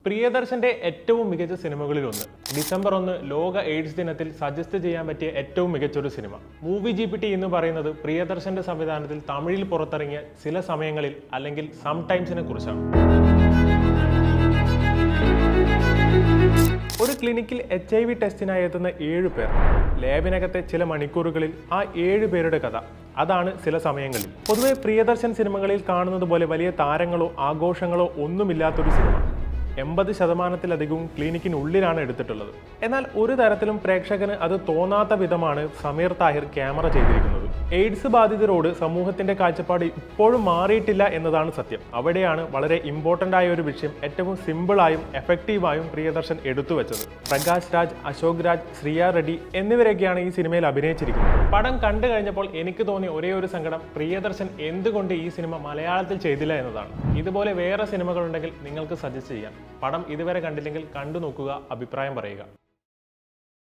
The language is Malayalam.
പ്രിയദർശന്റെ ഏറ്റവും മികച്ച സിനിമകളിൽ ഒന്ന് ഡിസംബർ 1 ലോക എയ്ഡ്സ് ദിനത്തിൽ സജസ്റ്റ് ചെയ്യാൻ പറ്റിയ ഏറ്റവും മികച്ചൊരു സിനിമ മൂവി GPT എന്ന് പറയുന്നത് പ്രിയദർശന്റെ സംവിധാനത്തിൽ തമിഴിൽ പുറത്തിറങ്ങിയ ചില സമയങ്ങളിൽ അല്ലെങ്കിൽ സംടൈംസിനെ കുറിച്ചാണ്. ഒരു ക്ലിനിക്കിൽ HIV ടെസ്റ്റിനായി എത്തുന്ന 7 പേർ, ലാബിനകത്തെ ചില മണിക്കൂറുകളിൽ ആ 7 പേരുടെ കഥ. അതാണ് ചില സമയങ്ങളിൽ. പൊതുവെ പ്രിയദർശൻ സിനിമകളിൽ കാണുന്നത് പോലെ വലിയ താരങ്ങളോ ആഘോഷങ്ങളോ ഒന്നുമില്ലാത്തൊരു സിനിമ. 80%-ലധികവും ക്ലിനിക്കിനുള്ളിലാണ് എടുത്തിട്ടുള്ളത്. എന്നാൽ ഒരു തരത്തിലും പ്രേക്ഷകന് അത് തോന്നാത്ത വിധമാണ് സമീർ താഹിർ ക്യാമറ ചെയ്തിരിക്കുന്നത്. എയ്ഡ്സ് ബാധിതരോട് സമൂഹത്തിന്റെ കാഴ്ചപ്പാട് ഇപ്പോഴും മാറിയിട്ടില്ല എന്നതാണ് സത്യം. അവിടെയാണ് വളരെ ഇമ്പോർട്ടന്റ് ആയ ഒരു വിഷയം ഏറ്റവും സിമ്പിളായും എഫക്റ്റീവായും പ്രിയദർശൻ എടുത്തുവെച്ചത്. പ്രകാശ് രാജ്, അശോക് രാജ്, ശ്രിയ റെഡ്ഡി എന്നിവരൊക്കെയാണ് ഈ സിനിമയിൽ അഭിനയിച്ചിരിക്കുന്നത്. പടം കണ്ടു കഴിഞ്ഞപ്പോൾ എനിക്ക് തോന്നിയ ഒരേ ഒരു സങ്കടം പ്രിയദർശൻ എന്തുകൊണ്ട് ഈ സിനിമ മലയാളത്തിൽ ചെയ്തില്ല എന്നതാണ്. ഇതുപോലെ വേറെ സിനിമകളുണ്ടെങ്കിൽ നിങ്ങൾക്ക് സജസ്റ്റ് ചെയ്യാം. പടം ഇതുവരെ കണ്ടില്ലെങ്കിൽ കണ്ടു നോക്കുക, അഭിപ്രായം പറയുക.